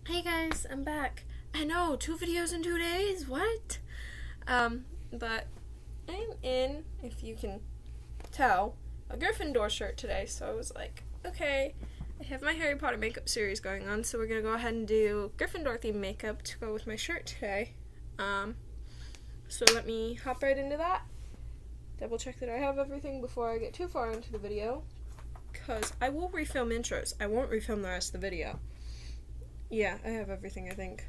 Hey guys, I'm back. I know, 2 videos in 2 days? What? But I'm in, if you can tell, a Gryffindor shirt today, so I was like, okay, I have my Harry Potter makeup series going on, so we're gonna go ahead and do Gryffindor themed makeup to go with my shirt today. So let me hop right into that. Double check that I have everything before I get too far into the video, because I will refilm intros. I won't refilm the rest of the video. Yeah, I have everything, I think.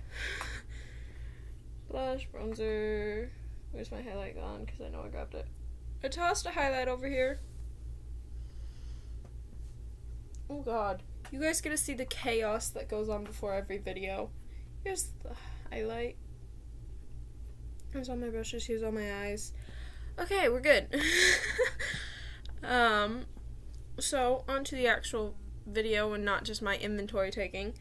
Blush, bronzer. Where's my highlight gone? Because I know I grabbed it. I tossed a highlight over here. Oh god. You guys get to see the chaos that goes on before every video. Here's the highlight. Here's all my brushes, here's all my eyes. Okay, we're good. So, on to the actual video and not just my inventory taking.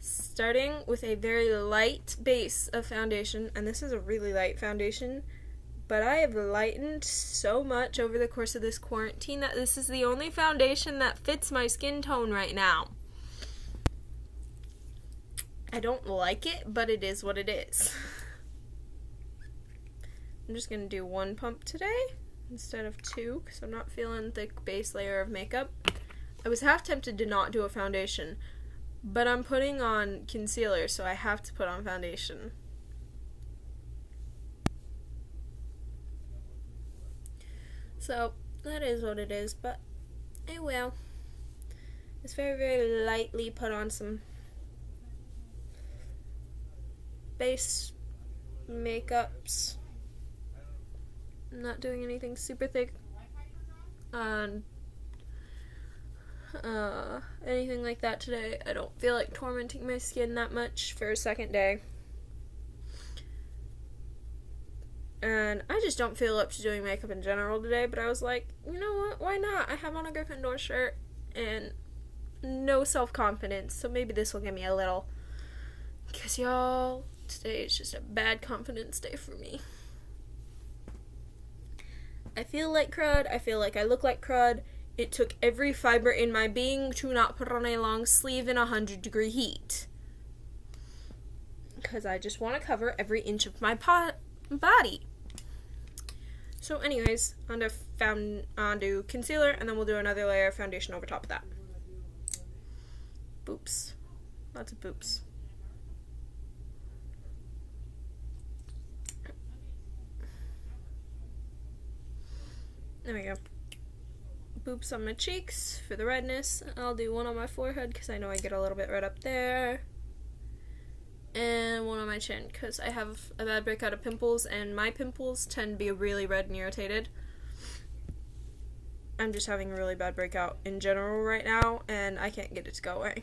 Starting with a very light base of foundation, and this is a really light foundation, but I have lightened so much over the course of this quarantine that this is the only foundation that fits my skin tone right now. I don't like it, but it is what it is. I'm just gonna do 1 pump today instead of 2 because I'm not feeling the thick base layer of makeup. I was half tempted to not do a foundation, but I'm putting on concealer, so I have to put on foundation. So, that is what it is, but I will. Just very, very lightly put on some base makeups. I'm not doing anything super thick on anything like that today. I don't feel like tormenting my skin that much for a second day. And I just don't feel up to doing makeup in general today, but I was like, you know what, why not? I have on a Gryffindor shirt and no self-confidence, so maybe this will give me a little. Because y'all, today is just a bad confidence day for me. I feel like crud, I feel like I look like crud. It took every fiber in my being to not put on a long sleeve in 100-degree heat. Because I just want to cover every inch of my body. So anyways, onto concealer, and then we'll do another layer of foundation over top of that. Boops. Lots of boops. There we go. Boops on my cheeks for the redness. I'll do 1 on my forehead because I know I get a little bit red up there. And 1 on my chin because I have a bad breakout of pimples, and my pimples tend to be really red and irritated. I'm just having a really bad breakout in general right now, and I can't get it to go away.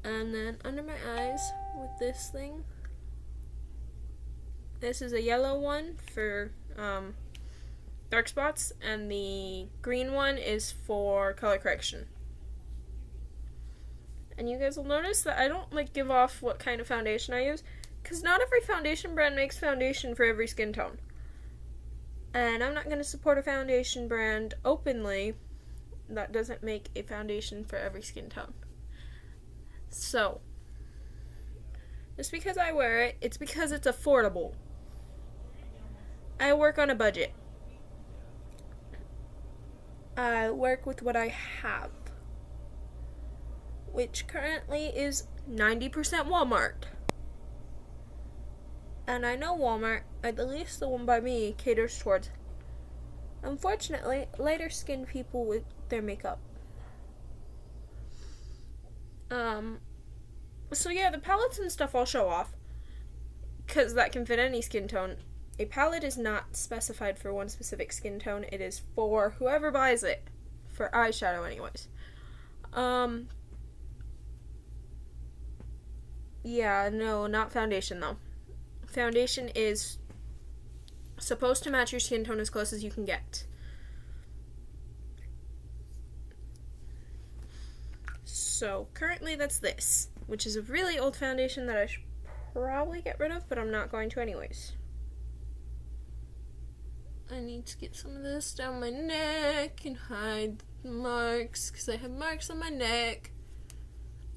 And then under my eyes with this thing. This is a yellow one for dark spots, and the green one is for color correction. And you guys will notice that I don't give off what kind of foundation I use, because not every foundation brand makes foundation for every skin tone. And I'm not going to support a foundation brand openly that doesn't make a foundation for every skin tone. So, just because I wear it, it's because it's affordable. I work on a budget. I work with what I have, which currently is 90% Walmart. And I know Walmart, at least the one by me, caters towards, unfortunately, lighter skinned people with their makeup. So yeah, the palettes and stuff I'll show off, because that can fit any skin tone. A palette is not specified for one specific skin tone. It is for whoever buys it. For eyeshadow anyways. Yeah, no, not foundation though. Foundation is supposed to match your skin tone as close as you can get. So, currently that's this, which is a really old foundation that I should probably get rid of, but I'm not going to anyways. I need to get some of this down my neck and hide marks because I have marks on my neck.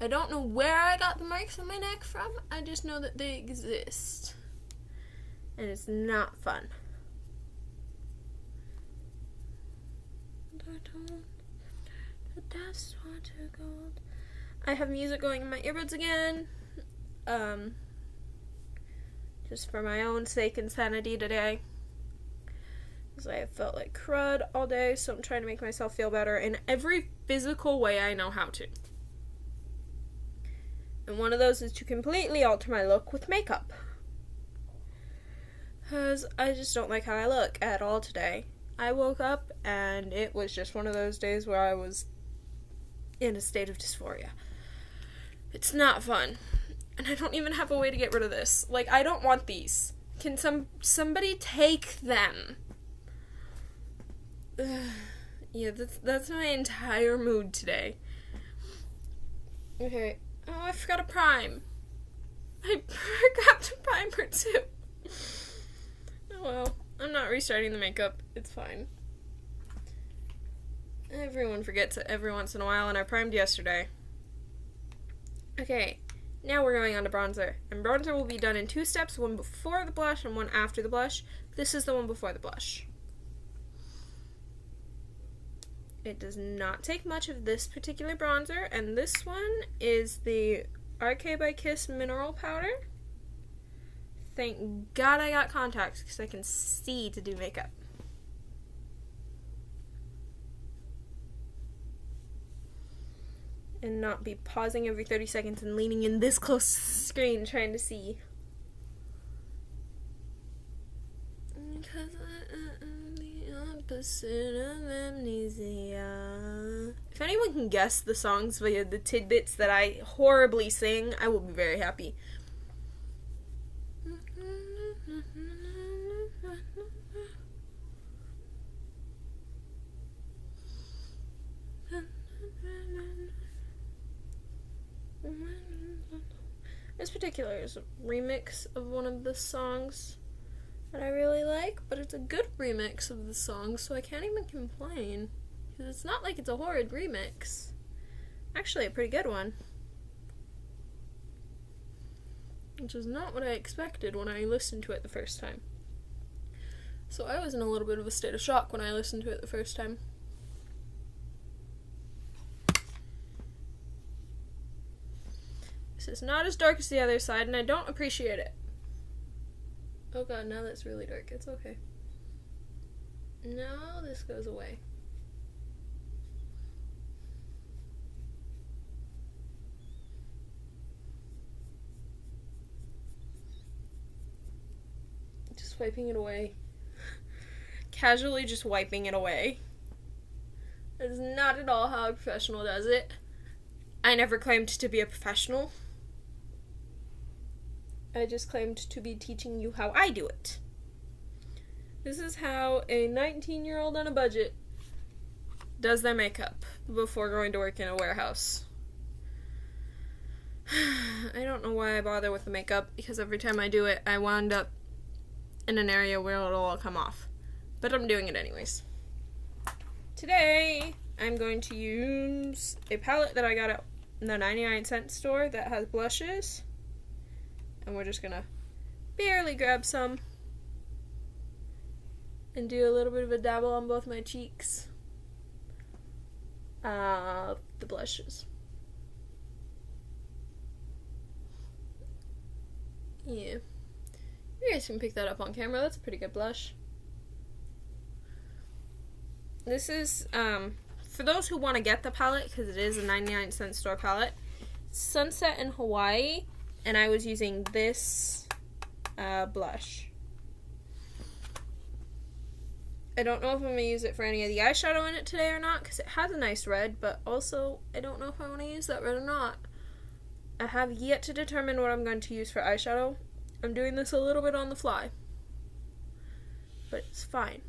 I don't know where I got the marks on my neck from. I just know that they exist. And it's not fun. I have music going in my earbuds again. Just for my own sake and sanity today. Because I have felt like crud all day, so I'm trying to make myself feel better in every physical way I know how to. And one of those is to completely alter my look with makeup. Because I just don't like how I look at all today. I woke up and it was just one of those days where I was in a state of dysphoria. It's not fun. And I don't even have a way to get rid of this. Like, I don't want these. Can somebody take them? Yeah, that's my entire mood today. Okay. Oh, I forgot a prime. I forgot to primer too. Oh well. I'm not restarting the makeup. It's fine. Everyone forgets it every once in a while, and I primed yesterday. Okay. Now we're going on to bronzer. And bronzer will be done in 2 steps, one before the blush and one after the blush. This is the one before the blush. It does not take much of this particular bronzer, and this one is the RK by Kiss Mineral Powder. Thank God I got contacts because I can see to do makeup. And not be pausing every 30 seconds and leaning in this close to the screen trying to see. Because I am the opposite of amnesia. If anyone can guess the songs via the tidbits that I horribly sing, I will be very happy. This particular is a remix of one of the songs that I really like, but it's a good remix of the song, so I can't even complain. Because it's not like it's a horrid remix. Actually, a pretty good one. Which is not what I expected when I listened to it the first time. So I was in a little bit of a state of shock when I listened to it the first time. This is not as dark as the other side, and I don't appreciate it. Oh god, now that's really dark. It's okay. Now this goes away. Just wiping it away. Casually just wiping it away. That is not at all how a professional does it. I never claimed to be a professional. I just claimed to be teaching you how I do it. This is how a 19-year-old on a budget does their makeup before going to work in a warehouse. I don't know why I bother with the makeup, because every time I do it, I wound up in an area where it'll all come off. But I'm doing it anyways. Today, I'm going to use a palette that I got at the 99-cent store that has blushes. And we're just gonna barely grab some and do a little bit of a dabble on both my cheeks. The blushes. Yeah. You guys can pick that up on camera. That's a pretty good blush. This is, for those who want to get the palette, because it is a 99-cent store palette, Sunset in Hawaii. And I was using this blush. I don't know if I'm going to use it for any of the eyeshadow in it today or not, because it has a nice red, but also I don't know if I want to use that red or not. I have yet to determine what I'm going to use for eyeshadow. I'm doing this a little bit on the fly. But it's fine.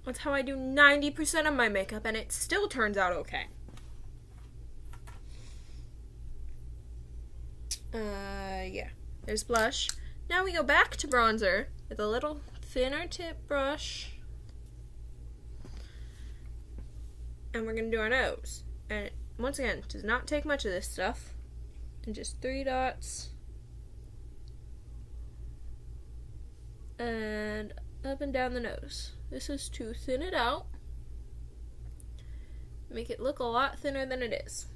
That's how I do 90% of my makeup, and it still turns out okay. Yeah. There's blush. Now we go back to bronzer with a little thinner tip brush. And we're going to do our nose. And once again, does not take much of this stuff. And just 3 dots. And up and down the nose. This is to thin it out. Make it look a lot thinner than it is.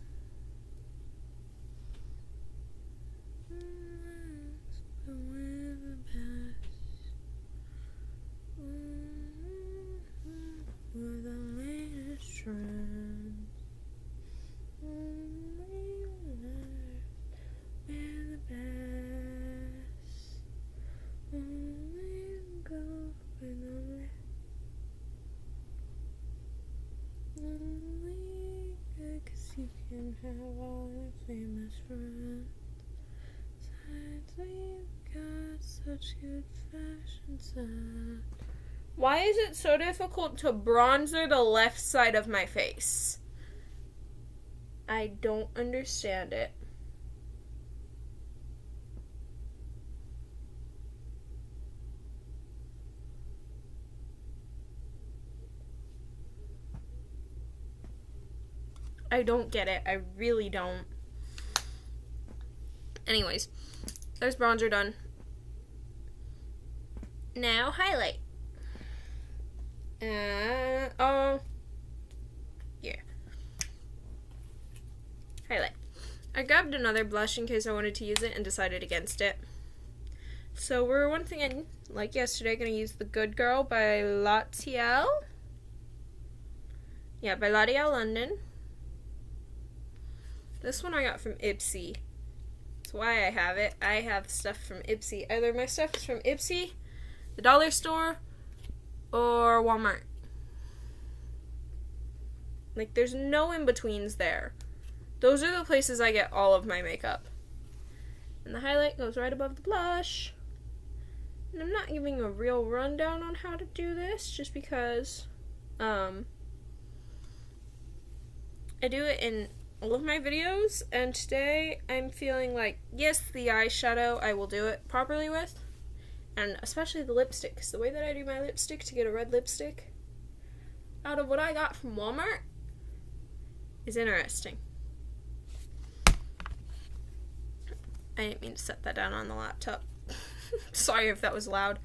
You can have all your famous friends. Besides, we've got such good fashion sense. Why is it so difficult to bronzer the left side of my face? I don't understand it. I don't get it. I really don't. Anyways, there's bronzer done. Now highlight. Oh, yeah. Highlight. I grabbed another blush in case I wanted to use it and decided against it. So we're once again, like yesterday, going to use the Good Girl by L'Oreal. Yeah, by L'Oreal London. This one I got from Ipsy. That's why I have it. I have stuff from Ipsy. Either my stuff is from Ipsy, the dollar store, or Walmart. Like, there's no in-betweens there. Those are the places I get all of my makeup. And the highlight goes right above the blush. And I'm not giving a real rundown on how to do this, just because I do it in all of my videos, and today I'm feeling like, yes, the eyeshadow I will do it properly with, and especially the lipstick, because the way that I do my lipstick to get a red lipstick out of what I got from Walmart is interesting. I didn't mean to set that down on the laptop. Sorry if that was loud.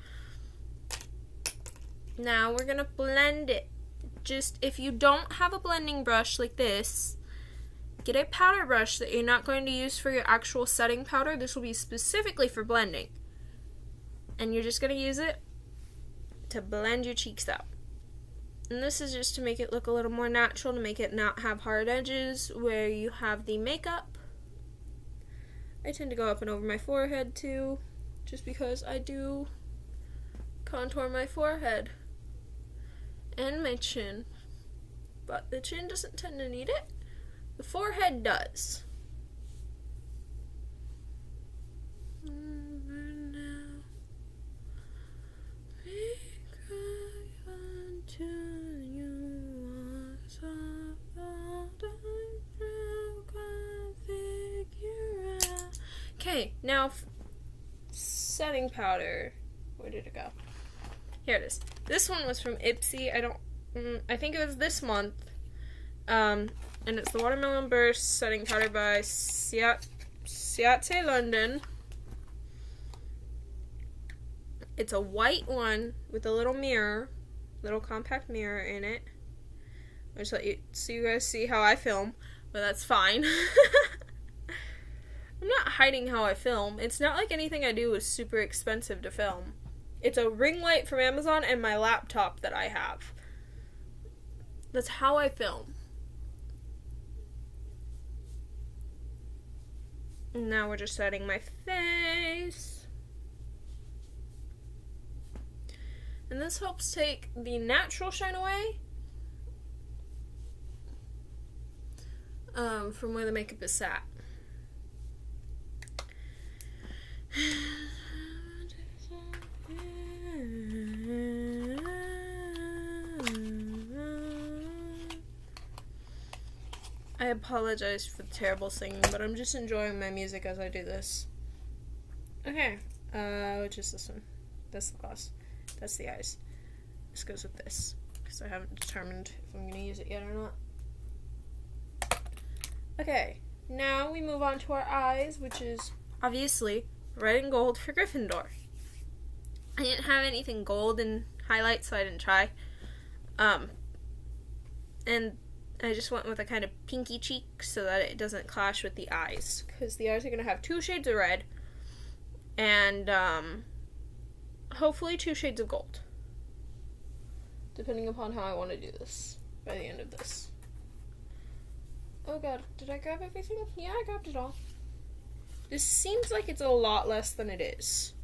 Now we're gonna blend it. Just, if you don't have a blending brush like this, get a powder brush that you're not going to use for your actual setting powder. This will be specifically for blending. And you're just going to use it to blend your cheeks out. And this is just to make it look a little more natural, to make it not have hard edges where you have the makeup. I tend to go up and over my forehead too, just because I do contour my forehead and my chin. But the chin doesn't tend to need it. The forehead does. Okay, now setting powder. Where did it go? Here it is. This one was from Ipsy. I think it was this month. And it's the Watermelon Burst setting powder by Ciate London. It's a white one with a little mirror, little compact mirror in it. I'll just let you, so you guys see how I film, but that's fine. I'm not hiding how I film. It's not like anything I do is super expensive to film. It's a ring light from Amazon and my laptop that I have. That's how I film. Now we're just setting my face. And this helps take the natural shine away from where the makeup is sat. I apologize for the terrible singing, but I'm just enjoying my music as I do this. Okay, which is this one? That's the gloss. That's the eyes. This goes with this, because I haven't determined if I'm going to use it yet or not. Okay, now we move on to our eyes, which is obviously red and gold for Gryffindor. I didn't have anything gold in highlights, so I didn't try. And I just went with a kind of pinky cheek so that it doesn't clash with the eyes, because the eyes are going to have 2 shades of red and hopefully 2 shades of gold, depending upon how I want to do this by the end of this. Oh god, did I grab everything? Yeah, I grabbed it all. This seems like it's a lot less than it is.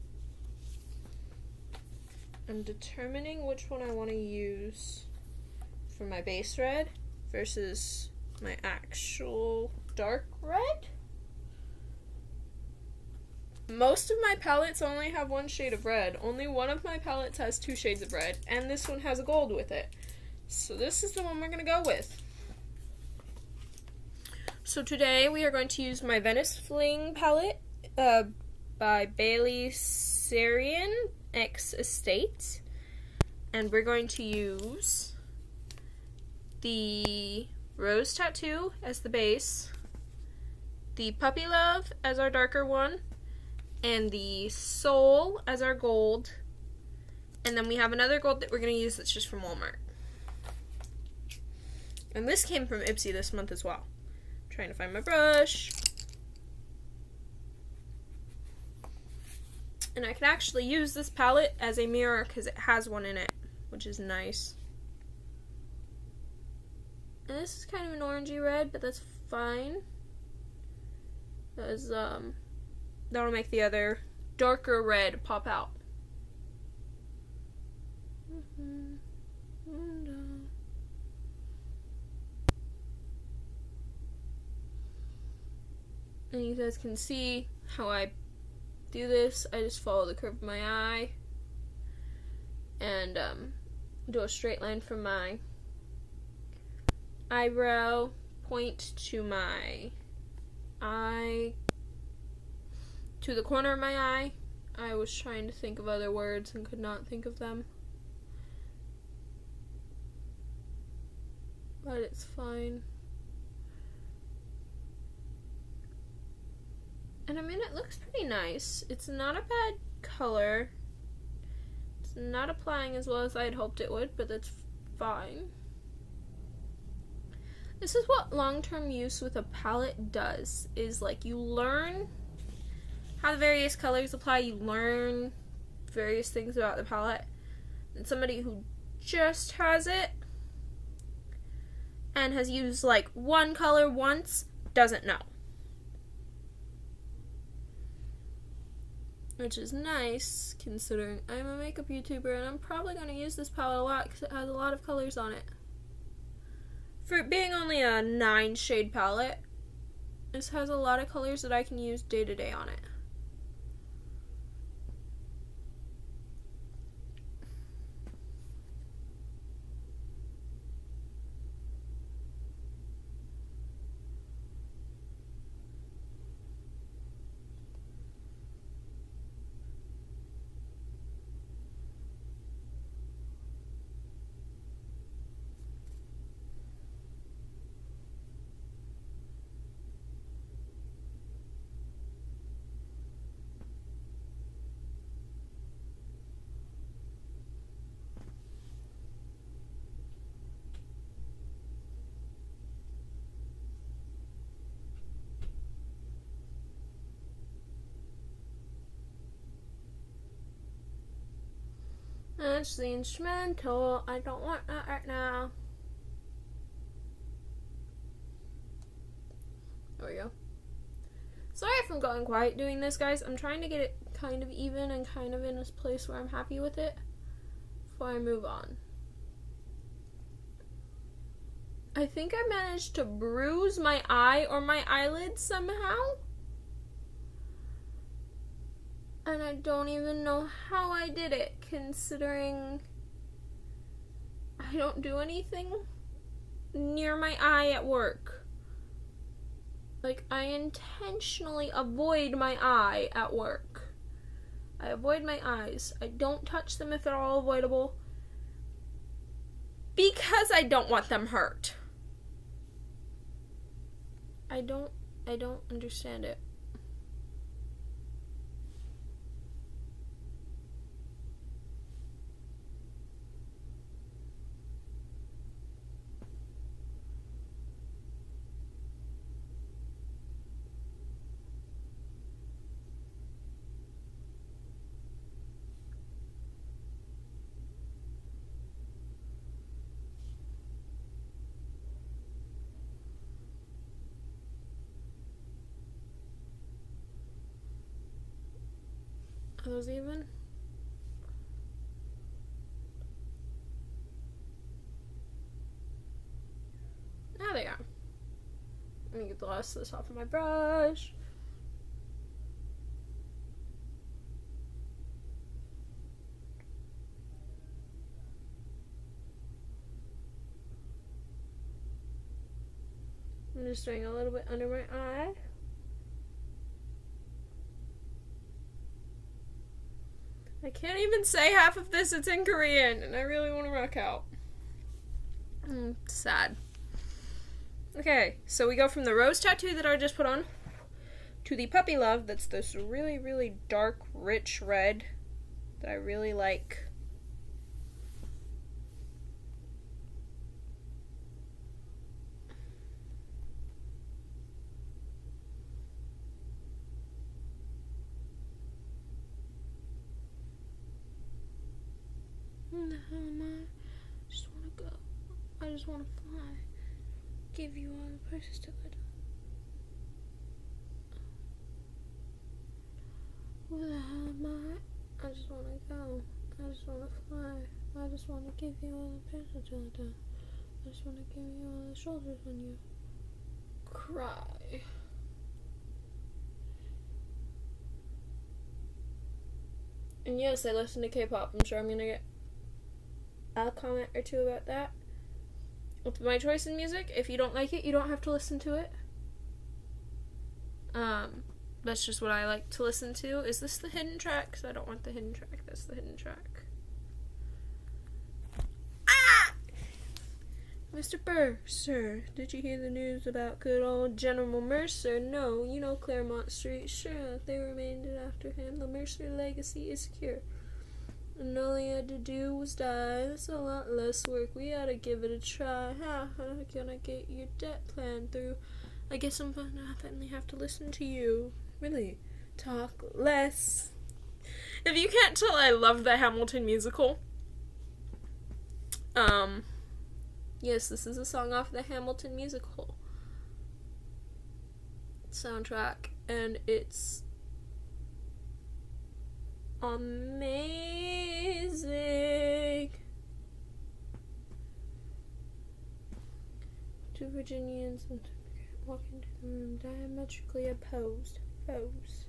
I'm determining which one I want to use for my base red versus my actual dark red. Most of my palettes only have 1 shade of red. Only one of my palettes has 2 shades of red, and this one has a gold with it. So this is the one we're going to go with. So today we are going to use my Venice Fling palette by Bailey Sarian X Estate. And we're going to use the Rose Tattoo as the base, the Puppy Love as our darker one, and the Soul as our gold. And then we have another gold that we're going to use that's just from Walmart. And this came from Ipsy this month as well. Trying to find my brush. And I can actually use this palette as a mirror because it has one in it, which is nice. And this is kind of an orangey red, but that's fine. Because that'll make the other darker red pop out. And you guys can see how I do this. I just follow the curve of my eye and do a straight line from my eyebrow point to my eye, to the corner of my eye. I was trying to think of other words and could not think of them. But it's fine. And I mean, it looks pretty nice. It's not a bad color. It's not applying as well as I had hoped it would, but that's fine. This is what long-term use with a palette does, is like you learn how the various colors apply, you learn various things about the palette, and somebody who just has it and has used like one color once doesn't know. Which is nice, considering I'm a makeup YouTuber and I'm probably going to use this palette a lot because it has a lot of colors on it. For it being only a 9 shade palette, this has a lot of colors that I can use day to day on it. That's the instrumental. I don't want that right now. There we go. Sorry if I'm going quiet doing this, guys. I'm trying to get it kind of even and kind of in a place where I'm happy with it before I move on. I think I managed to bruise my eye or my eyelid somehow. And I don't even know how I did it, considering I don't do anything near my eye at work. Like, I intentionally avoid my eye at work. I avoid my eyes. I don't touch them if they're all avoidable, because I don't want them hurt. I don't understand it. Are those even? Now they are. Let me get the rest of this off of my brush. I'm just doing a little bit under my eye. I can't even say half of this, it's in Korean, and I really want to rock out. Sad. Okay, so we go from the rose tattoo that I just put on to the puppy love that's this really, really dark, rich red that I really like. I just want to go. I just want to fly. Give you all the places to go. Who the hell am I? I just want to go. I just want to fly. I just want to give you all the places to go. I just want to give you all the shoulders on you. Cry. And yes, I listen to K-pop. I'm sure I'm gonna get a comment or two about that. It's my choice in music. If you don't like it, you don't have to listen to it. That's just what I like to listen to. Is this the hidden track? Because I don't want the hidden track. That's the hidden track. Ah! Mr. Mercer, did you hear the news about good old General Mercer? No, you know Claremont Street. Sure, they were named after him. The Mercer legacy is secure. And all he had to do was die. That's a lot less work. We ought to give it a try. How can I get your debt plan through? I guess I'm gonna finally have to listen to you. Really? Talk less. If you can't tell, I love the Hamilton musical. Yes, this is a song off the Hamilton musical soundtrack, and it's amazing. Two Virginians walk into the room, diametrically opposed foes.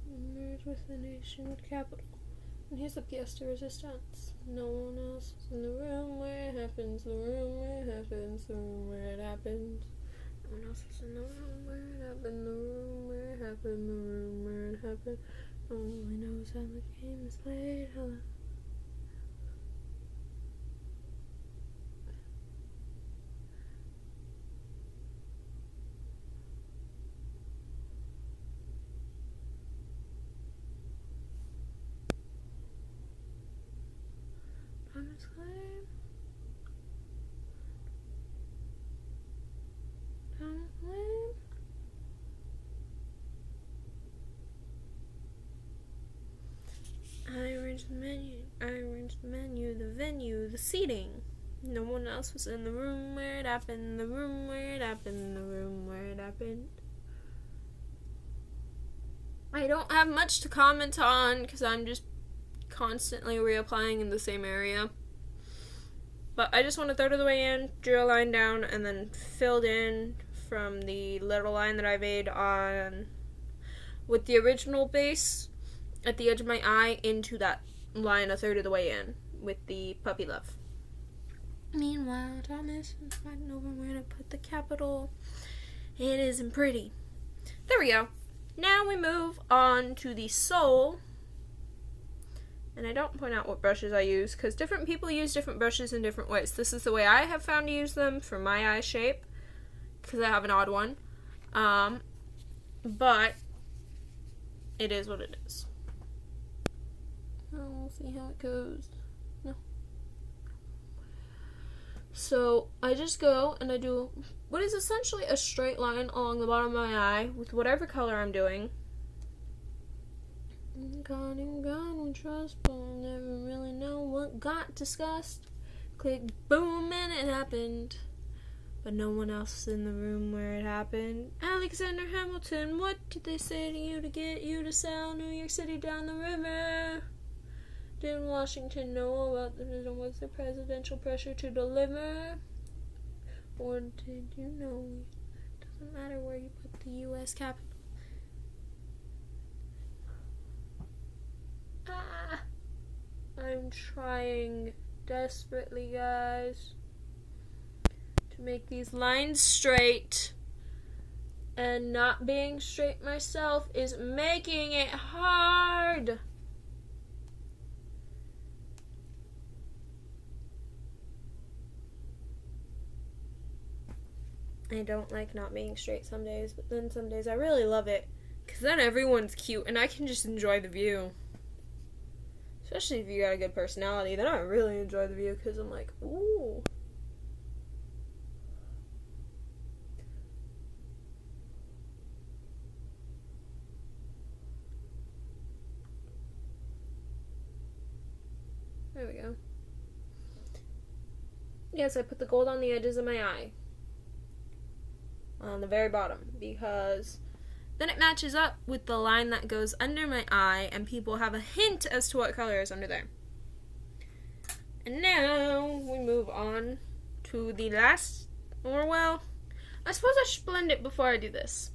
Emerge with the nation capital. And here's the pièce de resistance. No one else is in the room where it happens, the room where it happens, the room where it happens. No one else is in the room where it happened, the room where it happened, the room where it happened. No one really knows how the game is played. Promise claim. Promise claim. I arranged the menu, the venue, the seating. No one else was in the room where it happened, the room where it happened, the room where it happened. I don't have much to comment on because I'm just constantly reapplying in the same area. But I just went a third of the way in, drew a line down, and then filled in from the little line that I made on with the original base at the edge of my eye into that line a third of the way in with the puppy love. Meanwhile, Thomas is fighting over where to put the capital. It isn't pretty. There we go. Now we move on to the sole. And I don't point out what brushes I use because different people use different brushes in different ways. This is the way I have found to use them for my eye shape because I have an odd one. But it is what it is. We'll see how it goes. No. So I just go and I do what is essentially a straight line along the bottom of my eye with whatever color I'm doing. God and God will trust, but we'll never really know what got discussed. Click, boom, and it happened. But no one else was in the room where it happened. Alexander Hamilton, what did they say to you to get you to sell New York City down the river? Didn't Washington know about the vision? Was there presidential pressure to deliver? Or did you know it doesn't matter where you put the U.S. capital? I'm trying desperately, guys, to make these lines straight, and not being straight myself is making it hard. I don't like not being straight some days, but then some days I really love it, because then everyone's cute and I can just enjoy the view. Especially if you got a good personality, then I really enjoy the view because I'm like, ooh. There we go. Yes, I put the gold on the edges of my eye. On the very bottom, because then it matches up with the line that goes under my eye, and people have a hint as to what color is under there. And now we move on to the last, or well, I suppose I should blend it before I do this.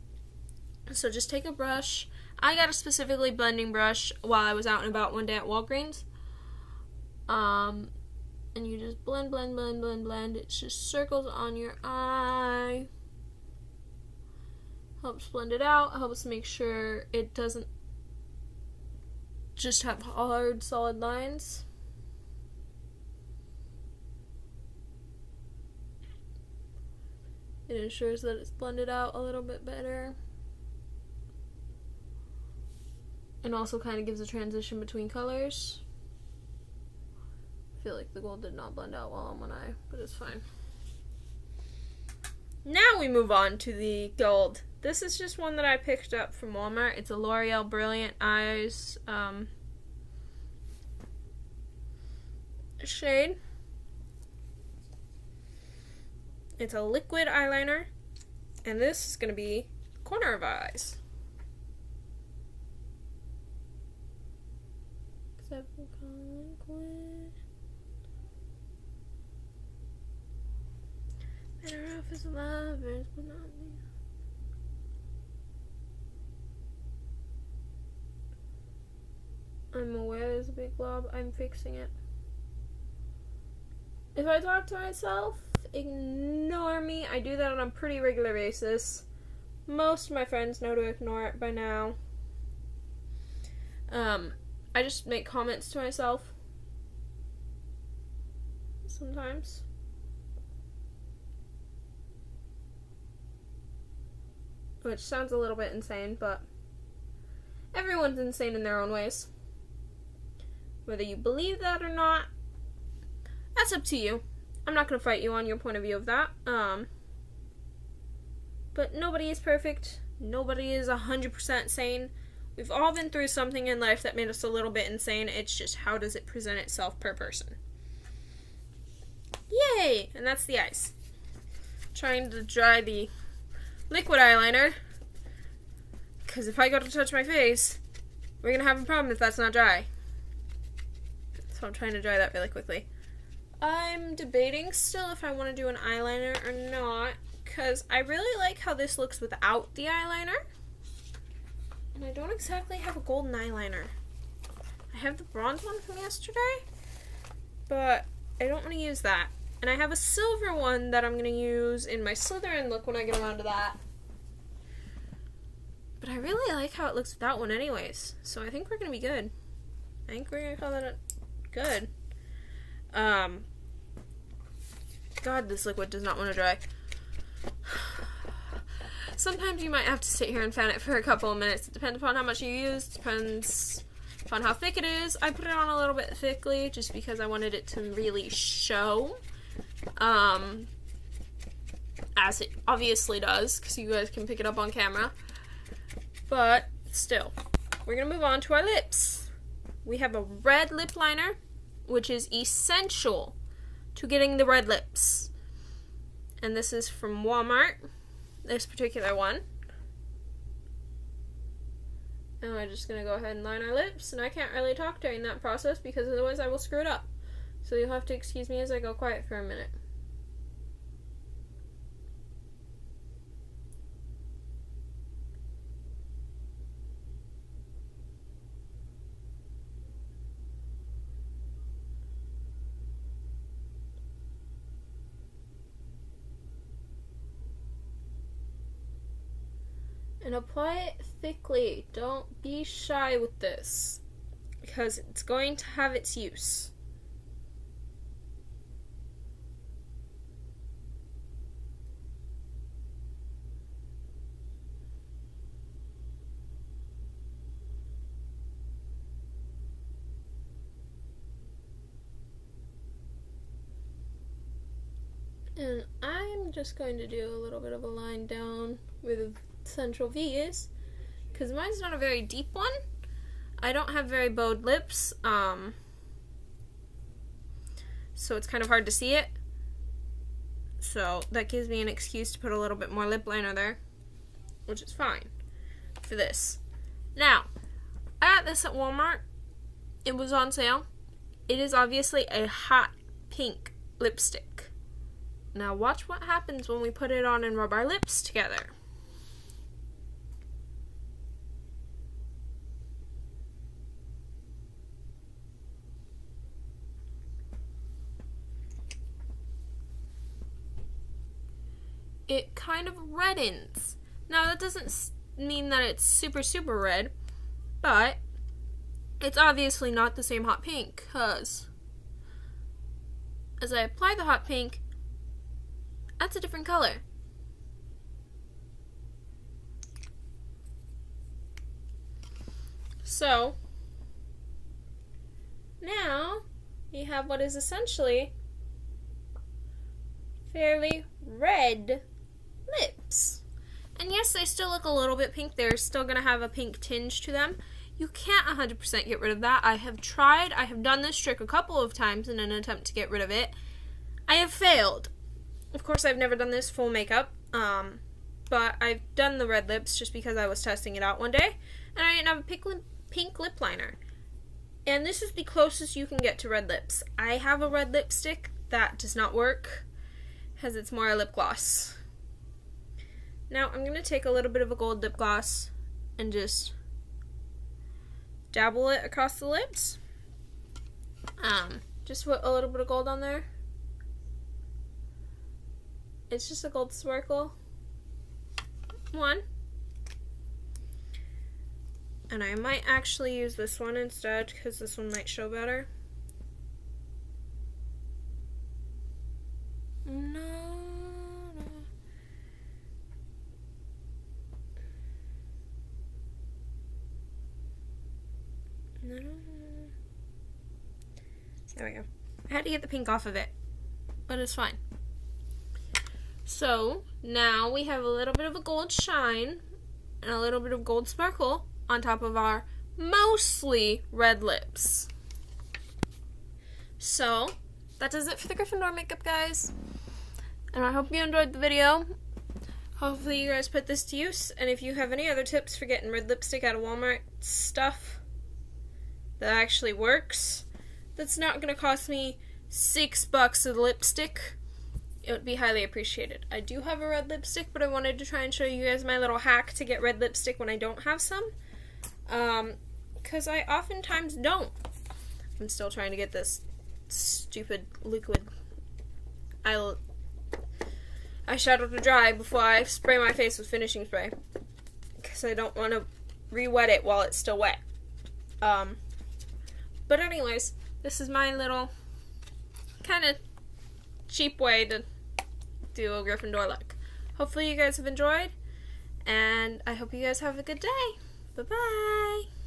So just take a brush. I got a specifically blending brush while I was out and about one day at Walgreens. And you just blend, blend, blend, blend, blend. It's just circles on your eye. Helps blend it out, helps make sure it doesn't just have hard, solid lines. It ensures that it's blended out a little bit better. And also kind of gives a transition between colors. I feel like the gold did not blend out well on one eye, but it's fine. Now we move on to the gold. This is just one that I picked up from Walmart. It's a L'Oreal Brilliant Eyes shade. It's a liquid eyeliner, and this is going to be corner of eyes. Except for liquid. Better off as lovers, but not me. I'm aware there's a big blob. I'm fixing it. If I talk to myself, ignore me. I do that on a pretty regular basis. Most of my friends know to ignore it by now. I just make comments to myself. Sometimes. Which sounds a little bit insane, but everyone's insane in their own ways. Whether you believe that or not, that's up to you. I'm not going to fight you on your point of view of that. But nobody is perfect. Nobody is 100% sane. We've all been through something in life that made us a little bit insane. It's just how does it present itself per person. Yay! And that's the ice. Trying to dry the liquid eyeliner. Because if I go to touch my face, we're going to have a problem if that's not dry. So I'm trying to dry that really quickly. I'm debating still if I want to do an eyeliner or not, because I really like how this looks without the eyeliner. And I don't exactly have a golden eyeliner. I have the bronze one from yesterday, but I don't want to use that. And I have a silver one that I'm going to use in my Slytherin look when I get around to that. But But I really like how it looks without one anyways. So I think we're going to be good. I think we're going to call that good. God, this liquid does not want to dry. Sometimes you might have to sit here and fan it for a couple of minutes. It depends upon how much you use. Depends upon how thick it is. I put it on a little bit thickly just because I wanted it to really show. As it obviously does, because you guys can pick it up on camera. But still, we're going to move on to our lips. We have a red lip liner, which is essential to getting the red lips. And this is from Walmart, this particular one. And we're just going to go ahead and line our lips. And I can't really talk during that process because otherwise I will screw it up. So you'll have to excuse me as I go quiet for a minute. And apply it thickly. Don't be shy with this, because it's going to have its use. And I'm just going to do a little bit of a line down with central V's, because mine's not a very deep one. I don't have very bowed lips, so it's kind of hard to see it. So that gives me an excuse to put a little bit more lip liner there, which is fine for this. Now, I got this at Walmart. It was on sale. It is obviously a hot pink lipstick. Now watch what happens when we put it on and rub our lips together. It kind of reddens. Now that doesn't mean that it's super red, but it's obviously not the same hot pink, because as I apply the hot pink, that's a different color. So now you have what is essentially fairly red lips. And yes, they still look a little bit pink. They're still going to have a pink tinge to them. You can't 100% get rid of that. I have tried. I have done this trick a couple of times in an attempt to get rid of it. I have failed. Of course, I've never done this full makeup, but I've done the red lips just because I was testing it out one day, and I didn't have a pink lip liner. And this is the closest you can get to red lips. I have a red lipstick that does not work, because it's more a lip gloss. Now, I'm going to take a little bit of a gold lip gloss and just dabble it across the lips. Just put a little bit of gold on there. It's just a gold sparkle. One. And I might actually use this one instead, because this one might show better. There we go. I had to get the pink off of it, but it's fine. So now we have a little bit of a gold shine and a little bit of gold sparkle on top of our mostly red lips. So that does it for the Gryffindor makeup, guys. And I hope you enjoyed the video. Hopefully you guys put this to use. And if you have any other tips for getting red lipstick out of Walmart stuff that actually works, that's not going to cost me $6 of lipstick, it would be highly appreciated. I do have a red lipstick, but I wanted to try and show you guys my little hack to get red lipstick when I don't have some. Because I oftentimes don't. I'm still trying to get this stupid liquid eyeshadow to dry before I spray my face with finishing spray. Because because I don't want to re-wet it while it's still wet. But anyways, this is my little kind of cheap way to do a Gryffindor look. Hopefully you guys have enjoyed, and I hope you guys have a good day. Bye-bye!